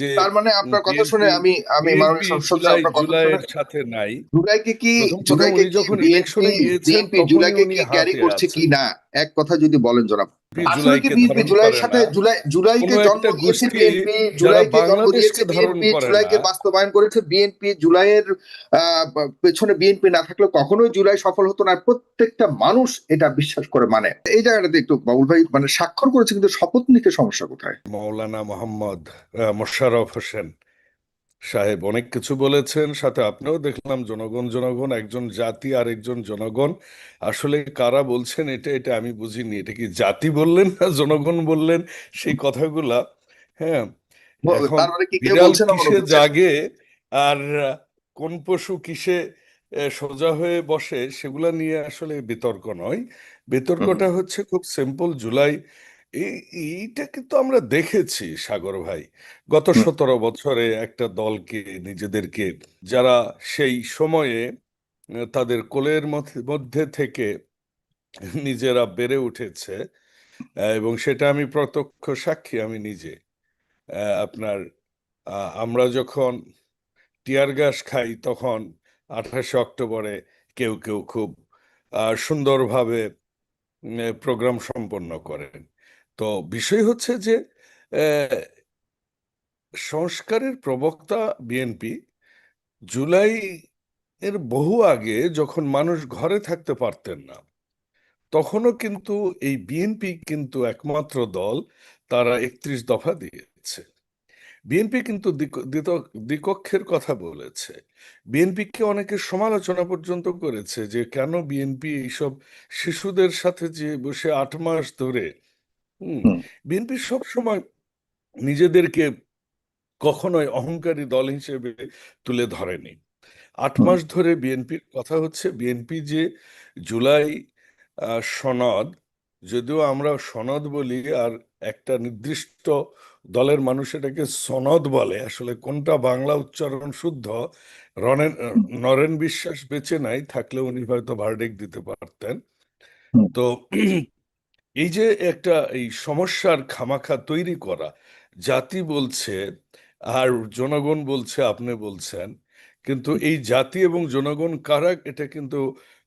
যে তার মানে আপনার কথা শুনে বিএনপি আমি আমি মাননীয় বিএনপি সদস্য, আপনার কথা শুনে জুলাইয়ের সাথে নাই। জুলাইকে কি প্রথম কথা, জুলাইকে উনি কি যখন বিএনপি ইলেকশনে গিয়েছেন বিএনপি তখনই জুলাইকে উনি কি ক্যারি হাতে করছে কি আছেন। না? এক কথা যদি বলেন জনাব, আসলে কি জুলাইকে বিএনপি ধারণ জুলাইয়ের করে সাথে না জুলাইকে কোনো জন্ম একটা দিয়েছে গোষ্ঠী, বিএনপি, যারা জুলাইকে জন্ম দিয়েছে বাংলাদেশকে ধারণ বিএনপি, করে না। জুলাইকে বাস্তবায়ন করেছে বিএনপি। জুলাইয়ের পেছনে বিএনপি না থাকলেও কখনোই জুলাই সফল হতো না, প্রত্যেকটা মানুষ এটা বিশ্বাস করে। মানে এই জায়গাটাতে একটু বাবুল ভাই, মানে স্বাক্ষর করেছে কিন্তু শপথ নিতে সমস্যা কোথায়? মৌলানা মোহাম্মদ মোশাররফ হোসেন সাহেব অনেক কিছু বলেছেন, সাথে আপনিও দেখলাম জনগণ জনগণ, একজন জাতি আর একজন জনগণ। আসলে কারা বলছেন এটা এটা আমি বুঝিনি, এটা কি জাতি বললেন না জনগণ বললেন সেই কথাগুলা? হ্যাঁ, এখন তার মানে কি কেউ বিড়াল বলছে না মনে কিসে হচ্ছে? জাগে আর কোন পশু কিসে সোজা হয়ে বসে সেগুলা নিয়ে আসলে বিতর্ক নয়। হুম, বিতর্কটা হচ্ছে খুব সিম্পল। জুলাই এইটা কিন্তু আমরা দেখেছি সাগর ভাই, গত হুম, 17 বছরে একটা দলকে, নিজেদেরকে, যারা সেই সময়ে তাদের কোলের মধ্যে মধ্যে থেকে নিজেরা বেড়ে উঠেছে, এবং সেটা আমি প্রত্যক্ষ সাক্ষী, আমি নিজে। আপনার আমরা যখন টিয়ার গ্যাস খাই তখন 28শে অক্টোবরে কেউ কেউ খুব সুন্দরভাবে প্রোগ্রাম সম্পন্ন করেন। তো বিষয় হচ্ছে যে আহ, সংস্কারের প্রবক্তা বিএনপি জুলাই এর বহু আগে, যখন মানুষ ঘরে থাকতে পারতেন না, তখনও কিন্তু এই বিএনপি কিন্তু একমাত্র দল, তারা 31 দফা দিয়েছে। বিএনপি কিন্তু দ্বিকক্ষের কথা বলেছে। বিএনপিকে অনেকে সমালোচনা পর্যন্ত করেছে যে কেন বিএনপি এইসব শিশুদের সাথে যে বসে 8 মাস ধরে, হুম, হুম, বিএনপি সব সময় নিজেদেরকে কখনোই অহংকারী দল হিসেবে তুলে ধরেনি। আট হুম, মাস ধরে বিএনপির কথা হচ্ছে, বিএনপি যে জুলাই সনদ, যদিও আমরা সনদ বলি আর একটা নির্দিষ্ট দলের মানুষ এটাকে সনদ বলে, আসলে কোনটা বাংলা উচ্চারণ শুদ্ধ রনেন নরেন বিশ্বাস বেঁচে নাই, থাকলে উনি হয়তো ভার্ডিক্ট দিতে পারতেন। হুম, তো এই যে একটা এই সমস্যার খামাখা তৈরি করা, জাতি বলছে আর জনগণ বলছে, আপনি বলছেন, কিন্তু এই জাতি এবং জনগণ কারা এটা কিন্তু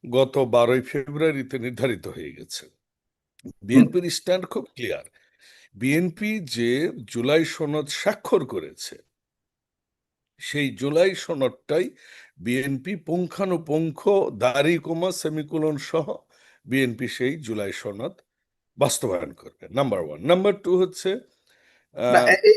গত 12ই ফেব্রুয়ারিতে নির্ধারিত হয়ে গেছে। হুম, বিএনপির স্ট্যান্ড খুব ক্লিয়ার। বিএনপি যে জুলাই সনদ স্বাক্ষর করেছে, সেই জুলাই সনদটাই বিএনপি পুঙ্খানুপুঙ্খ, দাড়ি কমা সেমিকোলন সহ বিএনপি সেই জুলাই সনদ বাস্তবায়ন করবে, নাম্বার ওয়ান। নাম্বার টু হচ্ছে না, আহ, এই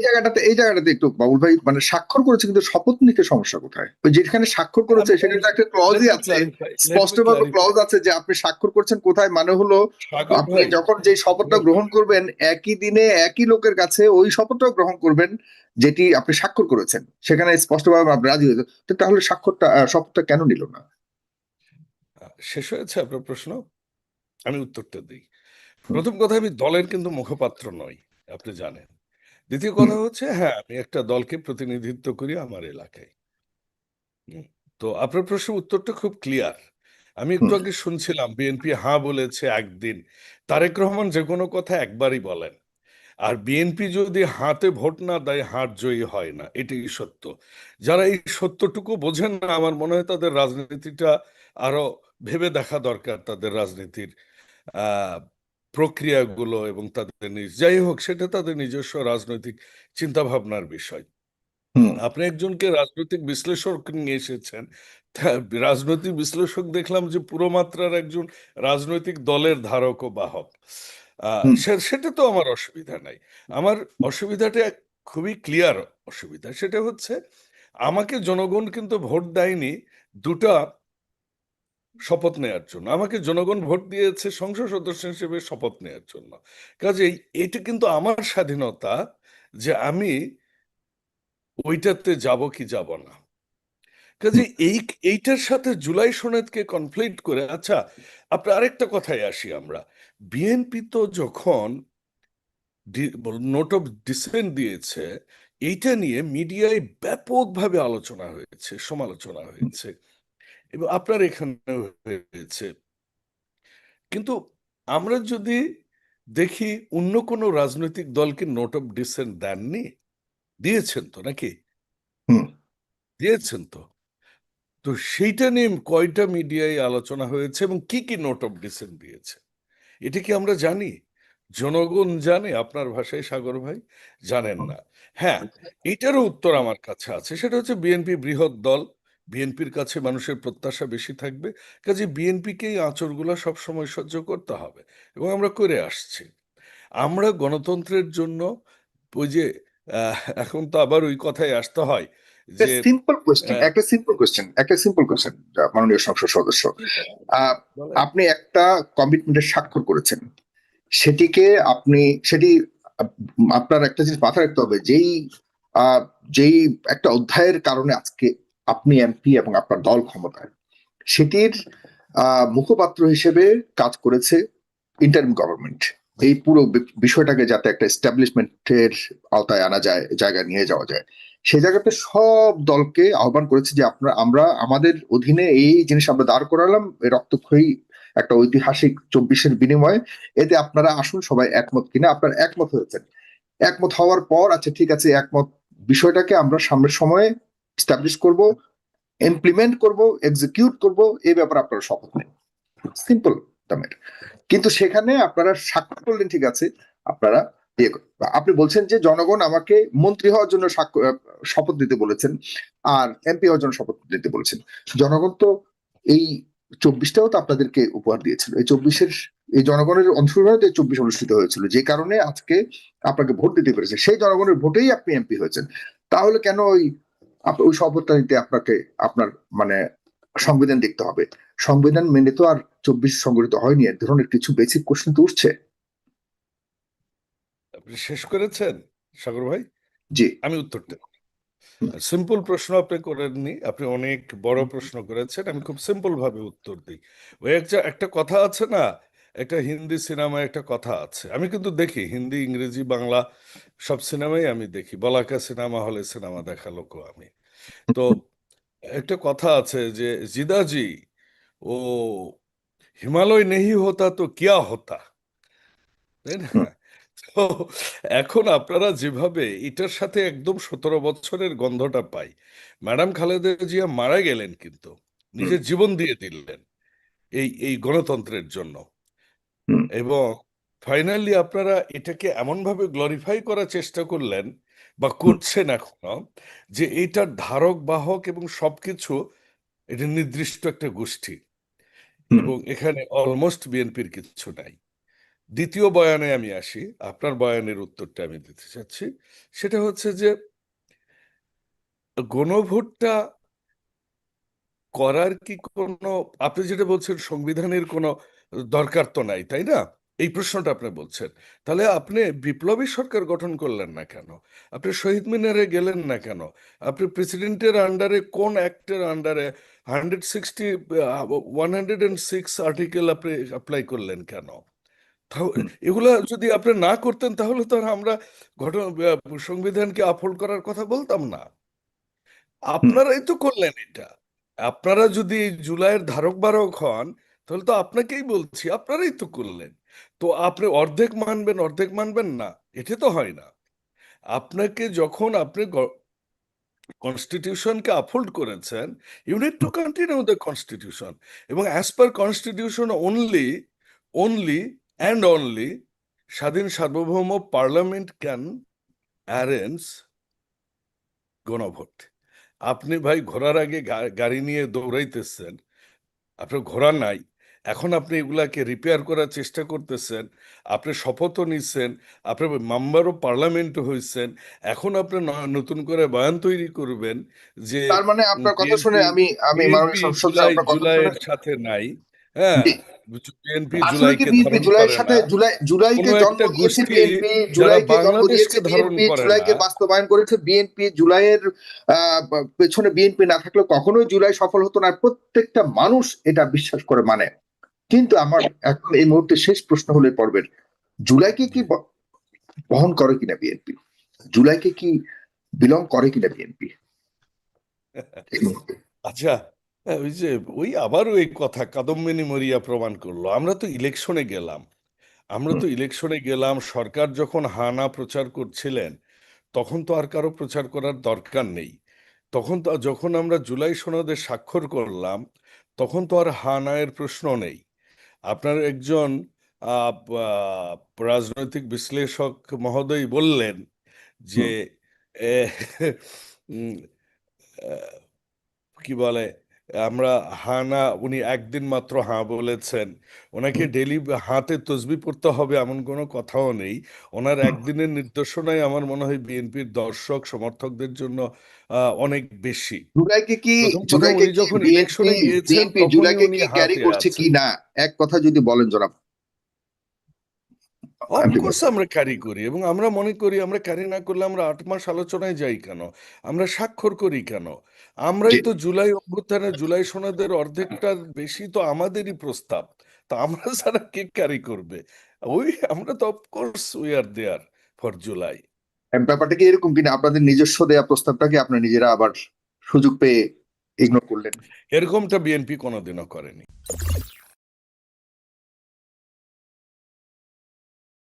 জায়গাটাতে একটু বাবুল ভাই, মানে স্বাক্ষর করেছে কিন্তু শপথ নিতে সমস্যা কোথায়? ওই যেখানে স্বাক্ষর করেছে আমি সেখানে তো একটা ক্লজই আছে, লেট মি স্পষ্টভাবে ক্লারিফাই ক্লজ আছে যে আপনি স্বাক্ষর করছেন কোথায়। মানে হলো সাগর আপনি ভাই, যখন যে শপথটা সাগর গ্রহণ ভাই, করবেন একই দিনে একই লোকের কাছে ওই শপথটাও গ্রহণ করবেন যেটি আপনি স্বাক্ষর করেছেন, সেখানে স্পষ্টভাবে আপনি রাজি হয়েছে। তো তাহলে স্বাক্ষরটা শপথটা কেন নিল না? শেষ হয়েছে আপনার প্রশ্ন, আমি উত্তরটা দিই। হুম, প্রথম কথা, আমি দলের কিন্তু মুখপাত্র নই, আপনি জানেন। দ্বিতীয় হুম, কথা হচ্ছে, হ্যাঁ, আমি একটা দলকে প্রতিনিধিত্ব করি আমার এলাকায়। হুম, তো আপনার প্রশ্নের উত্তরটা খুব ক্লিয়ার। আমি একটু হুম, আগে শুনছিলাম বিএনপি হ্যাঁ বলেছে একদিন। তারেক রহমান যে কোনো কথা একবারই বলেন, আর বিএনপি যদি হাতে ভোট না দেয় হাত জয়ী হয় না, এটাই সত্য। যারা এই সত্যটুকু বোঝেন না, আমার মনে হয় তাদের রাজনীতিটা আরো ভেবে দেখা দরকার, তাদের রাজনীতির আহ প্রক্রিয়াগুলো এবং তাদের যাই হোক, সেটা তাদের নিজস্ব রাজনৈতিক চিন্তা ভাবনার বিষয়। হুম, আপনি একজনকে রাজনৈতিক বিশ্লেষক নিয়ে এসেছেন, তা রাজনৈতিক বিশ্লেষক দেখলাম যে পুরো মাত্রার একজন রাজনৈতিক দলের ধারক ও বাহক। হুম, সেটা তো আমার অসুবিধা নাই। আমার অসুবিধাটা খুবই ক্লিয়ার। অসুবিধা সেটা হচ্ছে, আমাকে জনগণ কিন্তু ভোট দেয়নি দুটা শপথ নেয়ার জন্য, আমাকে জনগণ ভোট দিয়েছে সংসদ সদস্য হিসেবে শপথ নেয়ার জন্য। কাজেই এটা কিন্তু আমার স্বাধীনতা যে আমি ওইটাতে যাব কি যাব না। কাজে হুম, এইটার সাথে জুলাই সনদকে কনফ্লিক্ট করে, আচ্ছা, আপনার আরেকটা কথায় আসি আমরা। বিএনপি তো যখন নোট অফ ডিসেন্ট দিয়েছে, এইটা নিয়ে মিডিয়ায় ব্যাপকভাবে আলোচনা হয়েছে, সমালোচনা হয়েছে, এবং আপনার এখানে হয়েছে। কিন্তু আমরা যদি দেখি, অন্য কোনো রাজনৈতিক দলকে নোট অফ ডিসেন্ট দেননি। দিয়েছেন তো নাকি? হুম। দিয়েছেন তো। তো সেইটা নিয়ে কয়টা মিডিয়ায় আলোচনা হয়েছে এবং কি কি নোট অফ ডিসেন্ট দিয়েছে, এটা কি আমরা জানি? জনগণ জানে? আপনার ভাষায় সাগর ভাই, জানেন না। হ্যাঁ, এটারও উত্তর আমার কাছে আছে, সেটা হচ্ছে বিএনপি বৃহৎ দল, বিএনপির কাছে মানুষের প্রত্যাশা বেশি থাকবে, কাজে বিএনপিকেই আঁচড়গুলো সবসময় সহ্য করতে হবে, এবং আমরা করে আসছি। আমরা গণতন্ত্রের জন্য ওই যে এখন তো আবার ওই কথায় আসতে হয় যে আহ, একটা সিম্পল কোয়েশ্চেন, মাননীয় সংসদ সদস্য, আহ, বলেন। আপনি একটা কমিটমেন্টে স্বাক্ষর করেছেন, সেটিকে আপনি সেটি আপ- আপনার একটা জিনিস মাথায় রাখতে হবে, আহ, যেই একটা অধ্যায়ের কারণে আজকে আপনি এমপি এবং আপনার দল ক্ষমতায়, সেটির মুখপাত্র হিসেবে কাজ করেছে ইন্টারিম গভর্নমেন্ট। এই পুরো বিষয়টাকে যাতে একটা এস্টাবলিশমেন্টের আওতায় আনা যায়, জায়গায় নিয়ে যাওয়া যায়, সেই জায়গাতে সব দলকে আহ্বান করেছে যে আমরা আমাদের অধীনে এই জিনিস আমরা দাঁড় করালাম, এই রক্তক্ষয়ী একটা ঐতিহাসিক 24-এর বিনিময়ে, এতে আপনারা আসুন, সবাই একমত কিনা। আপনার একমত হয়েছেন, একমত হওয়ার পর আচ্ছা ঠিক আছে, একমত বিষয়টাকে আমরা সামনের সময়ে স্টাবলিশ করব, ইমপ্লিমেন্ট করব, এক্সিকিউট করব, এই ব্যাপারে আপনারা শপথ নেন। সিম্পল দামের। কিন্তু সেখানে আপনারা স্বাক্ষর করলেন, ঠিক আছে, আপনারা আপনি বলছেন যে জনগণ আমাকে মন্ত্রী হওয়ার জন্য শপথ দিতে বলেছেন, আর এমপি হওয়ার জন্য শপথ দিতে বলেছেন। জনগণ তো এই 24টাও তো আপনাদেরকে উপহার দিয়েছিল। এই জনগণের অংশগ্রহণে তো 24 অনুষ্ঠিত হয়েছিল, যে কারণে আজকে আপনাকে ভোট দিতে পেরেছে, সেই জনগণের ভোটেই আপনি এমপি হয়েছেন। তাহলে কেন ওই শপথটা নিতে আপনাকে আপনার মানে সংবিধান দেখতে হবে? সংবিধান মেনে তো আর 24 সংগঠিত হয়নি, এ ধরনের কিছু বেসিক কোশ্চেন তো উঠছে। আপনি শেষ করেছেন সাগর ভাই? জি। আমি উত্তরটা, সিম্পল প্রশ্ন আপনি করেননি, আপনি অনেক বড় প্রশ্ন করেছেন, আমি খুব সিম্পল ভাবে উত্তর দিই। ওই একটা একটা কথা আছে না, একটা হিন্দি সিনেমায় একটা কথা আছে, আমি কিন্তু দেখি হিন্দি, ইংরেজি, বাংলা সব সিনেমাই আমি দেখি, বলাকা সিনেমা হলে সিনেমা দেখা লোক আমি। তো একটা কথা আছে যে জিদাজি ও হিমালয় নেহি হতা তো কিয়া হতা, তাই না? হুম। তো এখন আপনারা যেভাবে এটার সাথে একদম 17 বছরের গন্ধটা পাই, ম্যাডাম খালেদা জিয়া মারা গেলেন কিন্তু হুম। নিজের জীবন দিয়ে দিলেন এই এই গণতন্ত্রের জন্য, হুম। এবং ফাইনালি আপনারা এটাকে এমনভাবে গ্লোরিফাই করার চেষ্টা করলেন বা হুম। করছেন এখনো, যে এটার ধারক বাহক এবং সবকিছু এটা নির্দিষ্ট একটা গোষ্ঠী, হুম। এবং এখানে অলমোস্ট বিএনপির কিছু নাই। দ্বিতীয় বয়ানে আমি আসি, আপনার বয়ানের উত্তরটা আমি দিতে চাচ্ছি, সেটা হচ্ছে যে গণভোটটা করার কি কোনো, আপনি যেটা বলছেন সংবিধানের কোনো দরকার তো নাই, তাই না? এই প্রশ্নটা আপনি বলছেন, তাহলে আপনি বিপ্লবী সরকার গঠন করলেন না কেন? আপনি শহীদ মিনারে গেলেন না কেন? আপনি প্রেসিডেন্টের আন্ডারে কোন অ্যাক্টের আন্ডারে 106 আর্টিকেল আপনি অ্যাপ্লাই করলেন কেন? হুম। এগুলা যদি আপনি না করতেন তাহলে তো আর আমরা ঘটনা সংবিধানকে আপহোল্ড করার কথা বলতাম না। হুম। আপনারাই তো করলেন এটা। আপনারা যদি এই জুলাইয়ের ধারক বাহক হন, তাহলে তো আপনাকেই বলছি, আপনারাই তো করলেন। তো আপনি অর্ধেক মানবেন অর্ধেক মানবেন না, এটা তো হয় না। আপনাকে যখন আপনি কনস্টিটিউশনকে আপহোল্ড করেছেন, you need to continue the constitution, এবং as per constitution only, only and only স্বাধীন সার্বভৌম পার্লামেন্ট ক্যান অ্যারেঞ্জ গণভোট। আপনি ভাই ঘোড়ার আগে গাড়ি নিয়ে দৌড়াইতেছেন, আপনার ঘোড়া নাই, এখন আপনি এগুলাকে রিপেয়ার করার চেষ্টা করতেছেন, আপনি শপথও নিচ্ছেন, আপনি মেম্বার অফ পার্লামেন্ট হয়েছেন, এখন আপনি নতুন করে বয়ান তৈরি করবেন যে তার মানে আপনার কথা শুনে বিএনপি আমি আমি মাননীয় বিএনপি সংসদ সদস্য, জুলাই আপনার কথা শুনে, জুলাইয়ের সাথে নাই। হ্যাঁ, জি, বিএনপি আসলে কি জুলাইকে বিএনপি ধারণ জুলাইয়ের করে সাথে না। জুলাইকে কোনো জন্ম একটা দিয়েছে গোষ্ঠী বিএনপি, যারা জুলাইকে জন্ম দিয়েছে বাংলাদেশকে ধারণ বিএনপি, করে না, জুলাইকে বাস্তবায়ন করেছে বিএনপি। জুলাইয়ের পেছনে বিএনপি না থাকলে কখনোই জুলাই সফল হতো না, প্রত্যেকটা মানুষ এটা বিশ্বাস করে মানে। কিন্তু আমার এখন এই মুহূর্তে শেষ প্রশ্ন হলে পর্বের, জুলাইকে কি জি। বহন করে কিনা বিএনপি? জুলাইকে কি বিলং করে কিনা বিএনপি এই মুহূর্তে? আচ্ছা, ওই যে ওই আবারও এই কথা কাদম্বিনী মরিয়া প্রমাণ করলো, আমরা তো ইলেকশনে গেলাম, আমরা হুম। তো ইলেকশনে গেলাম, সরকার যখন হানা প্রচার করছিলেন, তখন তো আর কারো প্রচার করার দরকার নেই। তখন তো যখন আমরা জুলাই সনদে স্বাক্ষর করলাম, তখন তো আর হা না এর প্রশ্ন নেই। আপনার একজন আহ, আহ, রাজনৈতিক বিশ্লেষক মহোদয় বললেন যে হুম। এ, উম, আহ, কি বলে, আমরা হা না, উনি একদিন মাত্র হা বলেছেন, ওনাকে হুম। ডেলি হাতে তসবি পড়তে হবে এমন কোনো কথাও নেই। ওনার একদিনের নির্দেশনাই আমার মনে হয় বিএনপির দর্শক সমর্থকদের জন্য অনেক বেশি। প্রথম কথা, জুলাইকে উনি কি যখন বিএনপি ইলেকশনে গিয়েছেন বিএনপি তখনই জুলাইকে উনি কি ক্যারি হাতে করছে কি আছেন। না, এক কথা যদি বলেন জনাব আবৃত। অফকোর্স আমরা ক্যারি করি, এবং আমরা মনে করি আমরা ক্যারি না করলে আমরা 8 মাস আলোচনায় যাই কেন, আমরা স্বাক্ষর করি কেন? আমরাই জি। তো জুলাই অভ্যুত্থানে, জুলাই সনদের অর্ধেকটার বেশি তো আমাদেরই প্রস্তাব। তা আমরা ছাড়া কে ক্যারি করবে? ওই আমরা তো of course we are there for July. ব্যাপারটা কি এরকম কিনা, আপনাদের নিজস্ব দেয়া প্রস্তাবটাকে আপনার নিজেরা আবার সুযোগ পেয়ে ইগনোর করলেন? এরকমটা বিএনপি কোনোদিনও করেনি।